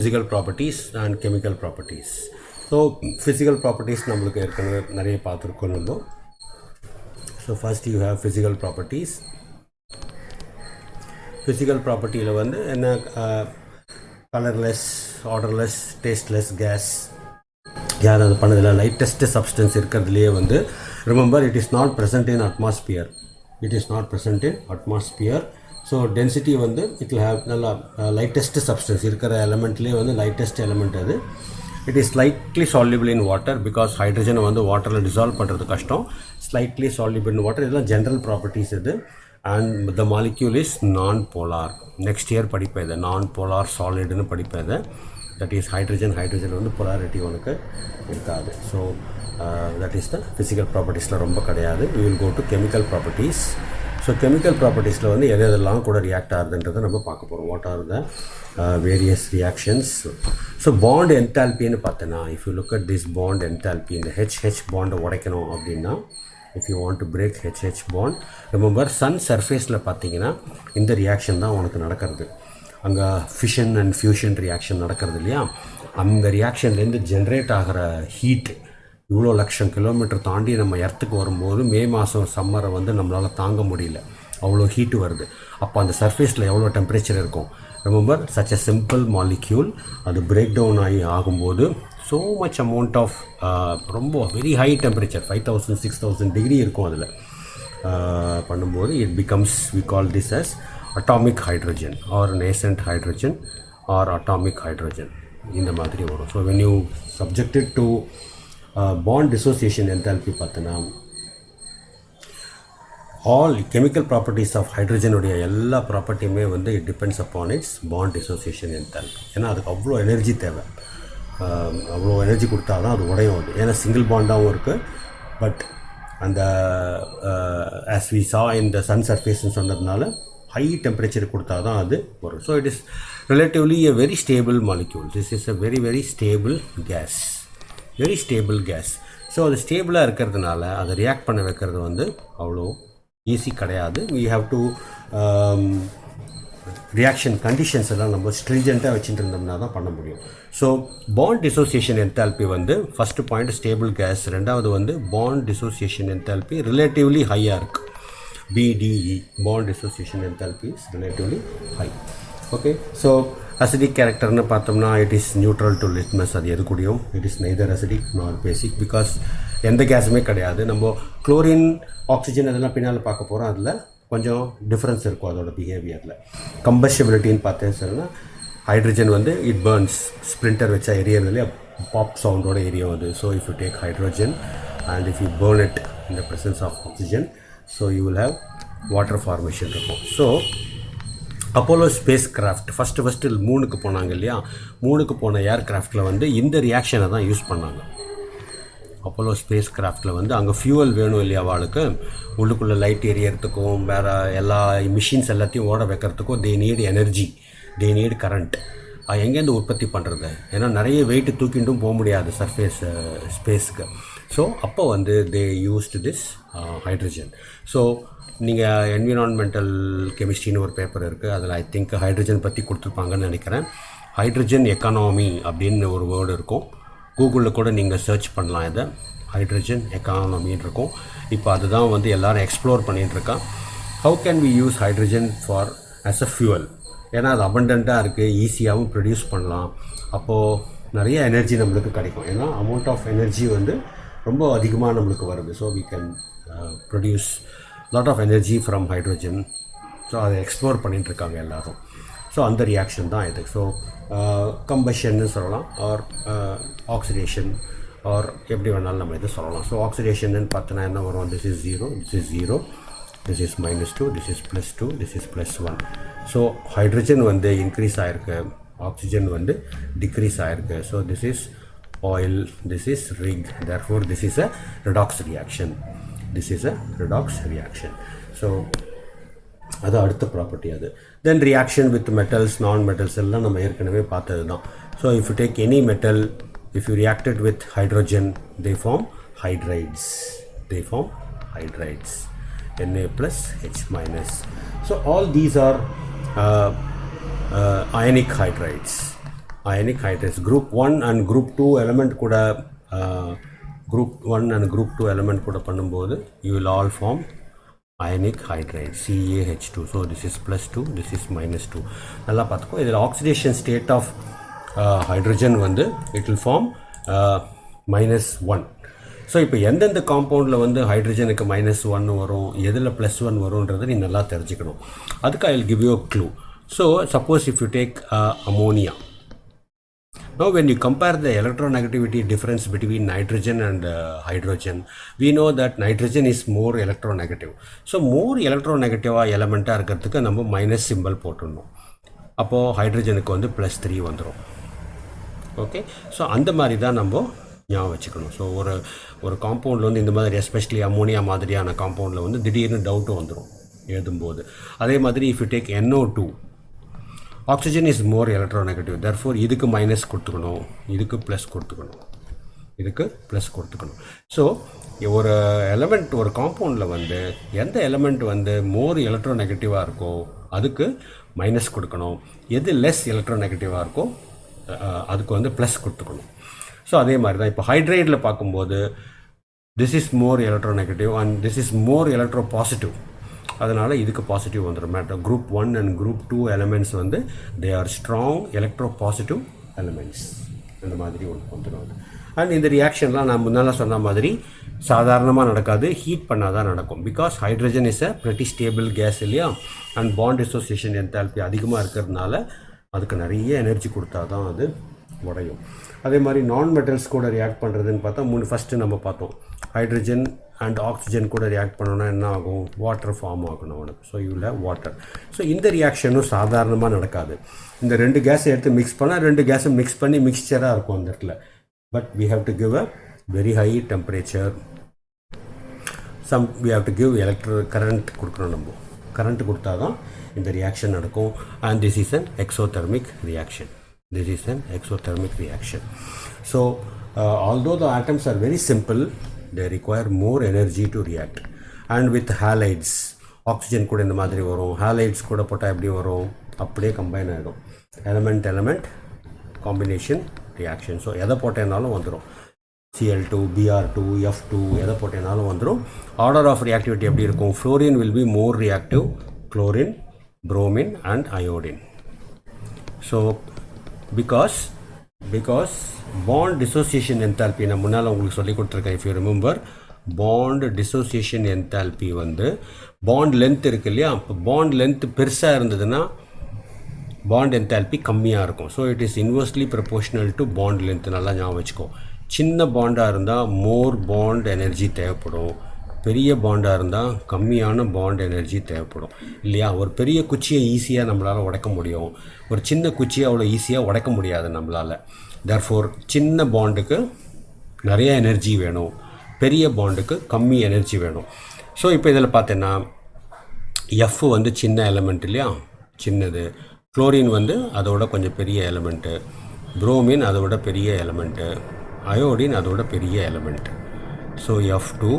physical properties and chemical properties. So physical properties நம்மளுக்கு ஏற்கனவே நிறைய பார்த்துருக்கோம் நம்ம. So first you have physical properties. Physical propertyல வந்து என்ன colorless, odorless, tasteless gas யார் அது பண்ணதில்லை. லைட்டஸ்ட் சப்ஸ்டன்ஸ் இருக்கிறதுலையே வந்து remember it is not present in atmosphere. It is not present in atmosphere. So density வந்து இட் வில் ஹேவ் நல்லா lightest substance இருக்கிற எலமெண்ட்லேயே வந்து லைட்டஸ்ட் எலமெண்ட் அது. It is slightly soluble in water because ஹைட்ரஜனை வந்து வாட்டரில் டிசால்வ் பண்ணுறது கஷ்டம். ஸ்லைட்லி சால்யூபிள் இன் வாட்டர், இதெல்லாம் ஜென்ரல் ப்ராப்பர்ட்டிஸ் இது. அண்ட் த மாலிக்யூல் இஸ் நான் போலார். நெக்ஸ்ட் இயர் படிப்பேன் இதை, நான் போலார் சாலிட்னு படிப்பேன் இதை. தட் இஸ் ஹைட்ரஜன் வந்து பொலாரிட்டி உனக்கு இருக்காது. So that is the physical ப்ராப்பர்ட்டிஸில் ரொம்ப கிடையாது. We will go to chemical properties. So chemical ப்ராப்பர்ட்டிஸில் வந்து எதெல்லாம் கூட ரியாக்ட் ஆகுதுன்றதை நம்ம பார்க்க போகிறோம். What are the various reactions. So bond என்தால்பின்னு பார்த்தோன்னா, if you look at this bond enthalpy, இந்த ஹெச் பாண்டை உடைக்கணும் அப்படின்னா, if you want to break H bond, remember sun சர்ஃபேஸில் பார்த்தீங்கன்னா இந்த ரியாக்ஷன் தான் உனக்கு நடக்கிறது. அங்கே ஃபிஷன் அண்ட் ஃபியூஷன் ரியாக்ஷன் நடக்கிறது இல்லையா? அந்த ரியாக்ஷன்லேருந்து ஜென்ரேட் ஆகிற ஹீட் இவ்வளோ லட்சம் கிலோமீட்டர் தாண்டி நம்ம எர்த்துக்கு வரும்போது மே மாதம் சம்மரை வந்து நம்மளால் தாங்க முடியல, அவ்வளோ ஹீட்டு வருது. அப்போ அந்த சர்ஃபேஸில் எவ்வளோ டெம்பரேச்சர் இருக்கும். Remember such a simple molecule அது பிரேக் டவுன் ஆகும்போது ஸோ மச் அமௌண்ட் ஆஃப் ரொம்ப வெரி ஹை டெம்பரேச்சர் 5000 6000 டிகிரி இருக்கும். அதில் பண்ணும்போது it becomes, we call this as atomic hydrogen or nascent hydrogen or atomic hydrogen இந்த மாதிரி வரும். So when you subject it to bond dissociation enthalpy பார்த்தனா, all chemical properties of hydrogen உடைய எல்லா ப்ராப்பர்ட்டியுமே வந்து it depends upon its bond dissociation enthalpy. ஏன்னா அதுக்கு அவ்வளோ எனர்ஜி தேவை, அவ்வளோ எனர்ஜி கொடுத்தா தான் அது உடையும். அது ஏன்னா சிங்கிள் பாண்டாகவும் இருக்குது. பட் அந்த as we saw in the sun surface சொன்னதுனால ஹை டெம்பரேச்சர் கொடுத்தா தான் அது வரும். So it is relatively a very stable molecule. This is a very very stable gas, very stable gas. So அது ஸ்டேபிளாக இருக்கிறதுனால அதை ரியாக்ட் பண்ண வைக்கிறது வந்து அவ்வளோ ஈஸி கிடையாது. We have to reaction conditions எல்லாம் நம்ம ஸ்ட்ரிஞ்சண்ட்டாக வச்சுட்டு இருந்தோம்னா தான் பண்ண முடியும். ஸோ பாண்ட் டிசோசியேஷன் என்தால்பி வந்து ஃபஸ்ட்டு பாயிண்ட் ஸ்டேபிள் கேஸ், ரெண்டாவது வந்து பாண்ட் டிசோசியேஷன் என்தால்பி ரிலேட்டிவ்லி ஹையாக இருக்குது. BDE, bond dissociation enthalpy is relatively high. Okay, so acidic character னு பார்த்தோம்னா it is neutral to litmus. அது எது கூடயும் it is neither acidic nor basic because எந்த கேஸுமே கிடையாது. நம்ம குளோரின், ஆக்சிஜன் அதெல்லாம் பின்னால் பார்க்க போகிறோம். அதில் கொஞ்சம் டிஃப்ரென்ஸ் இருக்கும் அதோட பிஹேவியரில். கம்பஷபிலிட்டின்னு பார்த்தேன் சொன்னா, ஹைட்ரஜன் வந்து இட் பர்ன்ஸ், ஸ்ப்ரிண்டர் வச்சா எரியறதுலேயே பாப் சவுண்டோட எரியும் அது. So if you take hydrogen and if you burn it in the presence of oxygen, so you will have water formation இருக்கும். So Apollo space craft first மூணுக்கு போனாங்க இல்லையா? மூணுக்கு போன ஏர்கிராஃப்டில் வந்து இந்த ரியாக்ஷனை தான் யூஸ் பண்ணாங்க. அப்போலோ ஸ்பேஸ் கிராஃப்டில் வந்து அங்கே ஃபியூவல் வேணும் இல்லையா அவளுக்கு, உள்ளுக்குள்ளே லைட் எரியறதுக்கும் வேறு எல்லா மிஷின்ஸ் எல்லாத்தையும் ஓட வைக்கிறதுக்கும் they need energy, they need current. எங்கேருந்து உற்பத்தி பண்ணுறது? ஏன்னா நிறைய வெயிட்டு தூக்கிட்டும் போக முடியாது சர்ஃபேஸ் ஸ்பேஸுக்கு. ஸோ அப்போ வந்து தே யூஸ்டு திஸ் ஹைட்ரஜன். ஸோ நீங்கள் என்விரான்மெண்டல் கெமிஸ்ட்ரின்னு ஒரு பேப்பர் இருக்குது, அதில் ஐ திங்க் ஹைட்ரஜன் பற்றி கொடுத்துருப்பாங்கன்னு நினைக்கிறேன். ஹைட்ரஜன் எக்கானமி அப்படின்னு ஒரு வேர்டு இருக்கும். கூகுளில் கூட நீங்கள் சர்ச் பண்ணலாம், இதை ஹைட்ரஜன் எக்கானமின்னு இருக்கும். இப்போ அதுதான் வந்து எல்லோரும் எக்ஸ்ப்ளோர் பண்ணிகிட்ருக்கான். How can we use hydrogen for as a fuel? ஏன்னா அது அபண்டண்ட்டாக இருக்குது, ஈஸியாகவும் ப்ரொடியூஸ் பண்ணலாம். அப்போது நிறைய எனர்ஜி நம்மளுக்கு கிடைக்கும். ஏன்னா அமௌண்ட் ஆஃப் எனர்ஜி வந்து ரொம்ப அதிகமாக நம்மளுக்கு வருது. So we can produce lot of energy from hydrogen. So அதை எக்ஸ்ப்ளோர் பண்ணிகிட்ருக்காங்க எல்லோரும். ஸோ அந்த ரியாக்ஷன் தான் இது. ஸோ கம்பஷன்னு சொல்லலாம், ஆர் ஆக்சிடேஷன், ஆர் எப்படி வேணாலும் நம்ம இது சொல்லலாம். ஸோ ஆக்சிடேஷன்னு பார்த்தோன்னா என்ன வரும்? This is 0, this is 0, this is -2, this is +2, this is +1. So hydrogen வந்து இன்க்ரீஸ் ஆகிருக்கு, ஆக்சிஜன் வந்து டிக்ரீஸ் ஆகிருக்கு. So this is oil, this is rig, therefore this is a redox reaction. This is a redox reaction. So அது அடுத்த property அது. Then reaction with metals, non metals எல்லாம் நம்ம ஏற்கனவே பார்த்தது தான். So if you take any metal, if you reacted with hydrogen, they form hydrides. Na plus H minus. So all these are ionic hydrides. Ionic hydrates. Group 1 and group 2 element கூட group 1 and group 2 element கூட பண்ணும்போது you will all form ionic hydride CaH2. so this is plus 2, this is minus 2. நல்லா பார்த்துக்கோ. இதில் oxidation state of hydrogen வந்து it will form minus 1. So இப்போ எந்தெந்த காம்பவுண்டில் வந்து ஹைட்ரஜனுக்கு -1 வரும், எதில் +1 வரும்ன்றது நீ நல்லா தெரிஞ்சுக்கணும். அதுக்கு I will give you a clue. So suppose if you take ammonia. Now when you compare the electronegativity difference between nitrogen and hydrogen, we know that nitrogen is more electronegative. So more electronegative எலமெண்ட்டாக இருக்கிறதுக்கு நம்ம minus simple போட்டுடணும். அப்போது ஹைட்ரஜனுக்கு வந்து +3 வந்துடும். Okay, so அந்த மாதிரி தான் நம்ம ஞாபகம் வச்சுக்கணும். ஸோ ஒரு காம்பவுண்டில் வந்து இந்த மாதிரி எஸ்பெஷலி அமோனியா மாதிரியான காம்பவுண்டில் வந்து திடீர்னு டவுட்டு வந்துடும் எழுதும்போது. அதே மாதிரி if you take NO2, oxygen is more electronegative. therefore இதுக்கு மைனஸ் கொடுத்துக்கணும், இதுக்கு ப்ளஸ் கொடுத்துக்கணும், இதுக்கு ப்ளஸ் கொடுத்துக்கணும். ஸோ ஒரு எலமெண்ட், ஒரு காம்பவுண்டில் வந்து எந்த எலமெண்ட் வந்து மோர் எலக்ட்ரோநெகட்டிவாக இருக்கோ அதுக்கு மைனஸ் கொடுக்கணும், எது லெஸ் எலக்ட்ரோநெகட்டிவாக இருக்கோ அதுக்கு வந்து ப்ளஸ் கொடுத்துக்கணும். ஸோ அதே மாதிரி தான் இப்போ ஹைட்ரைடில் பார்க்கும்போது this is more electronegative and this is more electro positive. அதனால் இதுக்கு பாசிட்டிவ் வந்துடும். Matter group 1 and group 2 elements வந்து they are strong electro positive elements. அந்த மாதிரி ஒன்று வந்துடும். அண்ட் இந்த ரியாக்ஷன்லாம் நான் முன்னால் சொன்ன மாதிரி சாதாரணமாக நடக்காது, ஹீட் பண்ணால் தான் நடக்கும். Because hydrogen is a pretty stable gas இல்லையா, அண்ட் பாண்ட் அசோசியேஷன் என்தால்பி அதிகமாக இருக்கிறதுனால அதுக்கு நிறைய எனர்ஜி கொடுத்தா தான் அது உடையும். அதே மாதிரி நான் மெட்டல்ஸ் கூட ரியாக்ட் பண்ணுறதுன்னு பார்த்தா ஃபஸ்ட்டு நம்ம பார்த்தோம் ஹைட்ரஜன் அண்ட் ஆக்சிஜன் கூட ரியாக்ட் பண்ணோன்னா என்ன ஆகும், வாட்டர் ஃபார்ம் ஆகணும் அவனுக்கு. So you will water. So இந்த ரியாக்ஷனும் சாதாரணமாக நடக்காது. இந்த 2 கேஸை எடுத்து மிக்ஸ் பண்ணால் 2 கேஸை மிக்ஸ் பண்ணி மிக்சராக இருக்கும் அந்த இடத்துல. But we have to give a very high temperature, we have to give current கொடுக்கணும். நம்ம கரண்ட் கொடுத்தா தான் இந்த ரியாக்ஷன் நடக்கும். And this is an exothermic reaction. This is an exothermic reaction. So although the atoms are very simple, they require more energy to react. And with halides, oxygen கூட இந்த மாதிரி வரும், halides கூட போட்டால் எப்படி வரும், அப்படியே கம்பைன் ஆகிடும். Element combination reaction. ஸோ எதை போட்டேனாலும் வந்துடும். Cl2, Br2, F2 எதை போட்டேனாலும் வந்துடும். ஆர்டர் ஆஃப் ரியாக்டிவிட்டி எப்படி இருக்கும், fluorine will be more reactive, chlorine, bromine and iodine. So because bond dissociation enthalpy நான் முன்னால் உங்களுக்கு சொல்லி கொடுத்துருக்கேன். if you remember, bond dissociation enthalpy வந்து bond length இருக்கு இல்லையா, இப்போ bond length பெருசாக இருந்ததுன்னா bond enthalpy கம்மியாக இருக்கும். So it is inversely proportional to bond length. நல்லா ஞாபகம் வச்சுக்கோ. சின்ன பாண்டாக இருந்தால் மோர் பாண்ட் எனர்ஜி தேவைப்படும், பெரிய பாண்டாக இருந்தால் கம்மியான பாண்ட் எனர்ஜி தேவைப்படும் இல்லையா. ஒரு பெரிய குச்சியை ஈஸியாக நம்மளால் உடைக்க முடியும், ஒரு சின்ன குச்சியை அவ்வளோ ஈஸியாக உடைக்க முடியாது நம்மளால். therefore சின்ன பாண்டுக்கு நிறைய எனர்ஜி வேணும், பெரிய பாண்டுக்கு கம்மி எனர்ஜி வேணும். ஸோ இப்போ இதில் பார்த்தீங்கன்னா எஃப் வந்து சின்ன எலமெண்ட் இல்லையா, சின்னது. குளோரின் வந்து அதோட கொஞ்சம் பெரிய எலமெண்ட்டு, புரோமின் அதோட பெரிய எலமெண்ட்டு, அயோடின் அதோட பெரிய element. So F2,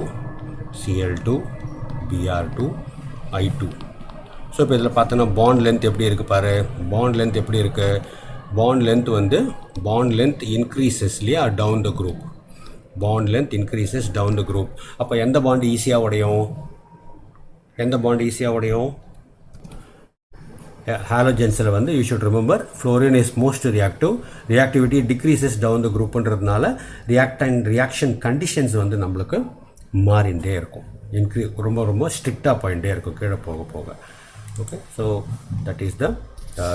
Cl2, Br2, I2. So இப்போ இதில் பார்த்தோன்னா பாண்ட் லென்த் எப்படி இருக்குது பாரு. பாண்ட் லென்த் எப்படி இருக்குது, பாண்ட் லென்த் வந்து பாண்ட் லென்த் இன்க்ரீசஸ் இல்லையா down the group. Bond length increases down the group. அப்போ எந்த பாண்டு ஈஸியாக உடையும், எந்த பாண்டு ஈஸியாக உடையும், ஹாலோஜன்ஸில் வந்து you should remember fluorine is most reactive, reactivity decreases down the குரூப்ன்றதுனால ரியாக்ஷன் கண்டிஷன்ஸ் வந்து நம்மளுக்கு மாறிண்டே இருக்கும், ரொம்ப ஸ்ட்ரிக்டாக போயிட்டே இருக்கும் கீழே போக போக. Okay, so that is the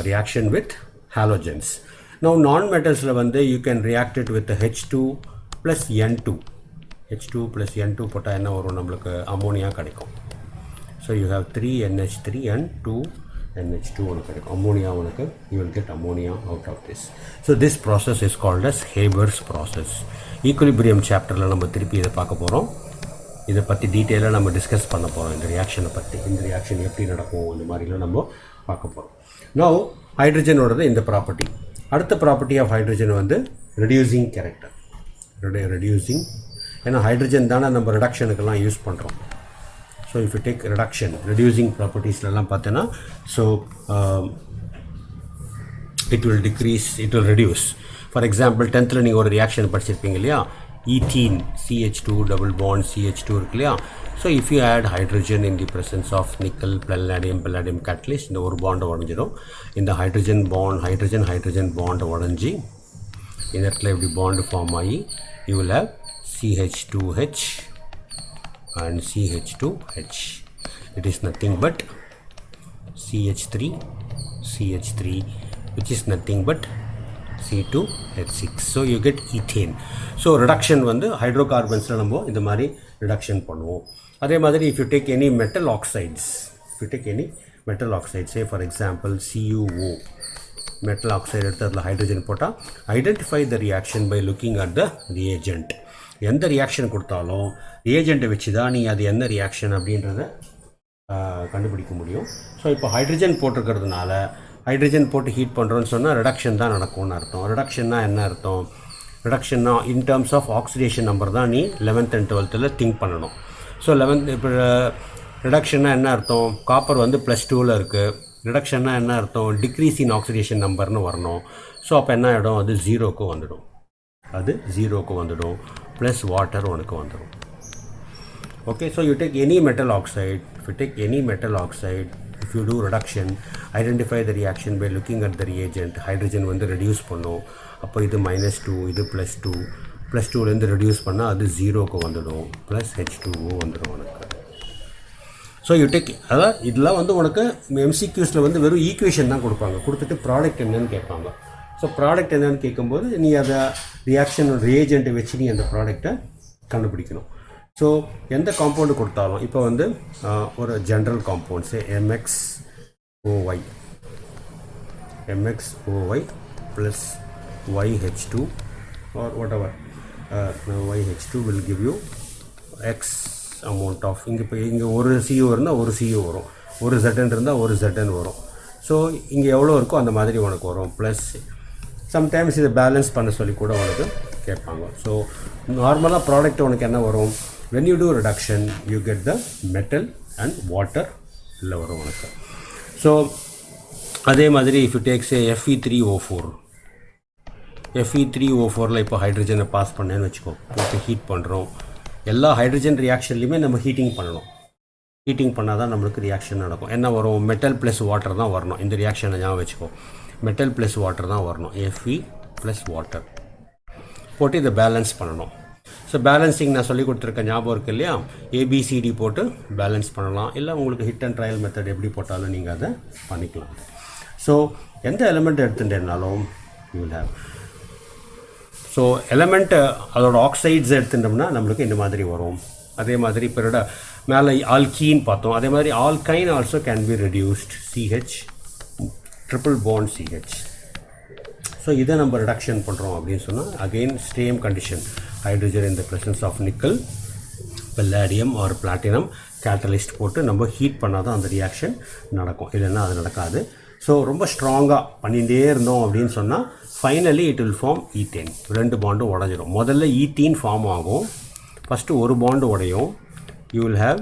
reaction with halogens. No non மெட்டல்ஸில் வந்து you can react it with H2 + N2. H2 + N2 போட்டால் என்ன வரும், நம்மளுக்கு அமோனியா கிடைக்கும். So you have 3 NH3 and 2 NH2 உனக்கு கிடைக்கும். அமோனியா உனக்கு, you will get ammonia out of this. So this process is called as Haber's process. Equilibrium சாப்டரில் நம்ம திருப்பி இதை பார்க்க போகிறோம். இதை பற்றி டீட்டெயிலாக நம்ம டிஸ்கஸ் பண்ண போகிறோம். இந்த ரியாக்ஷனை பற்றி, இந்த ரியாக்ஷன் எப்படி நடக்கும், இந்த மாதிரிலாம் நம்ம பார்க்க போகிறோம். நவ் ஹைட்ரஜனோடது இந்த ப்ராப்பர்ட்டி. அடுத்த ப்ராப்பர்ட்டி ஆஃப் ஹைட்ரஜன் வந்து ரெடியூசிங் கேரக்டர். ரெடியூசிங், ஏன்னா ஹைட்ரஜன் தானே நம்ம ரிடக்ஷனுக்கெல்லாம் யூஸ் பண்ணுறோம். So if you take reducing ப்ராப்பர்ட்டிஸ்லாம் பார்த்தோன்னா, so it will decrease, it will reduce. For example, 10th நீங்கள் ஒரு ரியாக்ஷன் படிச்சிருப்பீங்க இல்லையா, ethene CH2 double bond CH2 இருக்கு இல்லையா. So if you add hydrogen in the presence of nickel palladium catalyst, இந்த ஒரு பாண்டை உடஞ்சிடும். இந்த ஹைட்ரஜன் பாண்டை உடஞ்சி இந்த இடத்துல இப்படி பாண்டு ஃபார்ம் ஆகி you will have CH2H and CH2H. It is nothing but CH3 which is nothing but C2H6. So you get ethane. So reduction வந்து ஹைட்ரோகார்பன்ஸில் நம்ம இந்த மாதிரி ரிடக்ஷன் பண்ணுவோம். அதே மாதிரி if you take any metal oxides, say for example CuO metal oxide எடுத்து அதில் hydrogen போட்டால் identify the reaction by looking at the reagent. எந்த ரியாக்ஷன் கொடுத்தாலும் ரியேஜெண்ட்டை வச்சு தான் நீ அது என்ன ரியாக்ஷன் அப்படின்றத கண்டுபிடிக்க முடியும். ஸோ இப்போ ஹைட்ரஜன் போட்டிருக்கிறதுனால ஹைட்ரஜன் போட்டு ஹீட் பண்ணுறோன்னு சொன்னால் ரிடக்ஷன் தான் நடக்கும்னு அர்த்தம். ரிடக்ஷன்னா என்ன அர்த்தம்? ரிடக்ஷன்னா in terms of oxidation number தான் நீ 11th and 12th திங்க் பண்ணணும். ஸோ 11th இப்போ ரிடக்ஷன்னா என்ன அர்த்தம்? காப்பர் வந்து +2ல் இருக்குது. ரிடக்ஷன்னா என்ன அர்த்தம்? டிக்ரீஸ் இன் ஆக்சிடேஷன் நம்பர்னு வரணும். ஸோ அப்போ என்ன ஆகிடும்? அது ஜீரோக்கு வந்துடும். ப்ளஸ் வாட்டர் உனக்கு வந்துடும். Okay, so you take any metal oxide. If you do reduction, identify the reaction by looking at the reagent. Hydrogen வந்து reduce பண்ணும். அப்போ இது -2, இது +2லேருந்து reduce பண்ணால் அது 0க்கு வந்துடும். ப்ளஸ் H2O வந்துடும் உனக்கு. ஸோ யூ டேக், அதான் இதெல்லாம் வந்து உனக்கு MCQஸில் வந்து வெறும் ஈக்குவேஷன் தான் கொடுப்பாங்க. கொடுத்துட்டு ப்ராடக்ட் என்னன்னு கேட்பாங்க. ஸோ ப்ராடக்ட் என்னன்னு கேட்கும்போது நீ அதை ரியாக்ஷன் ரியேஜெண்ட்டை வச்சு நீ அந்த ப்ராடக்டை கண்டுபிடிக்கணும். ஸோ எந்த காம்பவுண்டு கொடுத்தாலும் இப்போ வந்து ஒரு general compounds MXOY plus YH2 or whatever, YH2 will give you X amount of, இங்கே ஒரு CO இருந்தால் ஒரு CO வரும், ஒரு ZN இருந்தால் ஒரு ZN வரும். ஸோ இங்கே எவ்வளோ இருக்கோ அந்த மாதிரி உனக்கு வரும். ப்ளஸ் சம்டைம்ஸ் இதை பேலன்ஸ் பண்ண சொல்லி கூட உனக்கு கேட்பாங்க. ஸோ நார்மலாக ப்ராடக்ட் உனக்கு என்ன வரும்? when you do reduction you get the metal and water இல்லை வரும் உனக்கு. ஸோ அதே மாதிரி if you take say Fe3O4 இப்போ ஹைட்ரஜனை பாஸ் பண்ணேன்னு வச்சுக்கோ, போட்டு ஹீட் பண்ணுறோம். எல்லா ஹைட்ரஜன் ரியாக்ஷன்லையுமே நம்ம ஹீட்டிங் பண்ணால் தான் நம்மளுக்கு ரியாக்ஷன் நடக்கும். என்ன வரும்? மெட்டல் ப்ளஸ் வாட்டர் தான் வரணும். இந்த ரியாக்ஷனை ஞாபகம் வச்சுக்கோ, மெட்டல் ப்ளஸ் வாட்டர் தான் வரணும். Fe ப்ளஸ் வாட்டர் போட்டு இதை பேலன்ஸ் பண்ணணும். ஸோ பேலன்சிங் நான் சொல்லி கொடுத்துருக்கேன், ஞாபகம் இருக்குது இல்லையா? ABCD போட்டு பேலன்ஸ் பண்ணலாம். இல்லை உங்களுக்கு ஹிட் அண்ட் ட்ரையல் மெத்தட் எப்படி போட்டாலும் நீங்கள் அதை பண்ணிக்கலாம். ஸோ எந்த எலிமெண்ட் எடுத்துட்டேன்னாலும் you will have. So element அதோட ஆக்சைட்ஸ் எடுத்துட்டோம்னா நம்மளுக்கு இந்த மாதிரி வரும். அதே மாதிரி இப்போ மேலே ஆல்கீன் பார்த்தோம். அதே மாதிரி alkyne also can be reduced. CH triple bond CH. So இதை நம்ம ரிடக்ஷன் பண்ணுறோம் அப்படின்னு சொன்னால் again same condition, hydrogen in the presence of nickel palladium or platinum catalyst போட்டு நம்ம ஹீட் பண்ணால் தான் அந்த ரியாக்ஷன் நடக்கும், இல்லைன்னா அது நடக்காது. ஸோ ரொம்ப ஸ்ட்ராங்காக பண்ணிகிட்டே இருந்தோம் அப்படின்னு சொன்னால் finally it will form ethane. 2 பாண்டும் உடஞ்சிடும். முதல்ல ஈத்தீன் ஃபார்ம் ஆகும். ஃபஸ்ட்டு ஒரு பாண்டு உடையும். You will have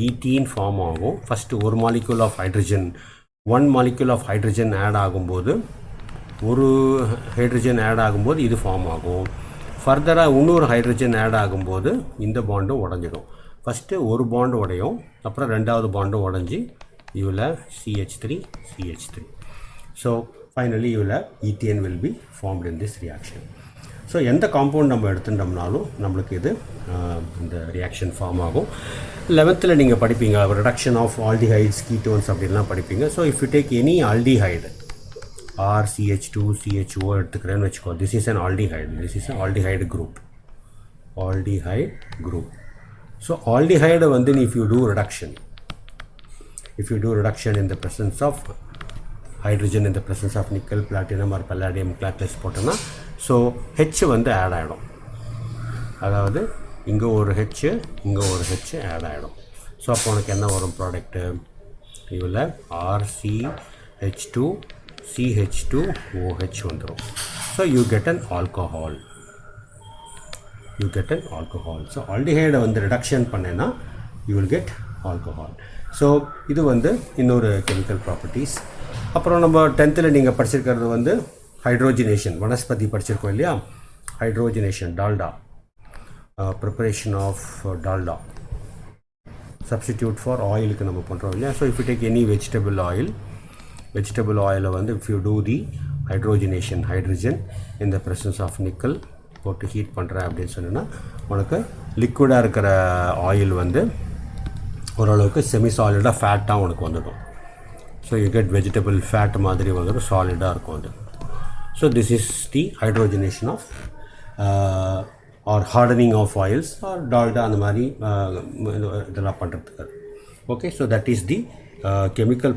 ethene form ஆகும். ஃபஸ்ட்டு ஒரு molecule of hydrogen, 1 molecule of hydrogen add ஆகும்போது, ஒரு ஹைட்ரஜன் ஆட் ஆகும்போது இது ஃபார்ம் ஆகும். ஃபர்தராக இன்னொரு ஹைட்ரஜன் ஆட் ஆகும்போது இந்த பாண்டும் உடஞ்சிடும். ஃபஸ்ட்டு ஒரு பாண்டு உடையும், அப்புறம் 2வது பாண்டும் உடஞ்சி you will have CH3. So finally you will have ethane will be formed in this reaction. So எந்த காம்பவுண்ட் நம்ம எடுத்துட்டோம்னாலும் நம்மளுக்கு இது இந்த ரியாக்ஷன் ஃபார்ம் ஆகும். 11th நீங்கள் படிப்பீங்க ரிடக்ஷன் ஆஃப் ஆல்டிஹைட்ஸ், கீட்டோன்ஸ் அப்படின்லாம் படிப்பீங்க. So if you take any aldehyde RCH2 CHO எடுத்துக்கிறேன்னு வச்சுக்கோ, this is an aldehyde group. So ஆல்டிஹைடை வந்து if you do reduction in the presence of hydrogen in the presence of nickel, platinum or palladium catalyst போட்டோன்னா so H வந்து add ஆகிடும். அதாவது இங்கே ஒரு H இங்கே ஒரு H ஆட் ஆகிடும். ஸோ அப்போ உனக்கு என்ன வரும் ப்ராடக்ட்டு? இதில் RCH2CH2OH வந்துடும். So you get an alcohol. So ஆல்டிஹைடை வந்து ரிடக்ஷன் பண்ணேன்னா you will get alcohol. So இது வந்து இன்னொரு கெமிக்கல் ப்ராப்பர்ட்டிஸ். அப்புறம் நம்ம 10th நீங்கள் படிச்சிருக்கிறது வந்து ஹைட்ரோஜினேஷன், வனஸ்பதி படிச்சிருக்கோம் இல்லையா. Hydrogenation, Dalda, preparation of Dalda, substitute for ஆயிலுக்கு நம்ம பண்ணுறோம் இல்லையா. So if you take any vegetable ஆயிலை வந்து if you do the hydrogenation, hydrogen in the presence of nickel போட்டு ஹீட் பண்ணுறேன் அப்படின்னு சொன்னீங்கன்னா உனக்கு லிக்விடாக இருக்கிற ஆயில் வந்து ஓரளவுக்கு செமி சாலிடாக ஃபேட்டாக உனக்கு வந்துடும். So you get vegetable fat மாதிரி வந்துடும், சாலிடாக இருக்கும் அது. So this is the hydrogenation of or hardening of oils or Dalda அந்த மாதிரி இதெல்லாம் பண்ணுறதுக்கு. Okay, so that is the chemical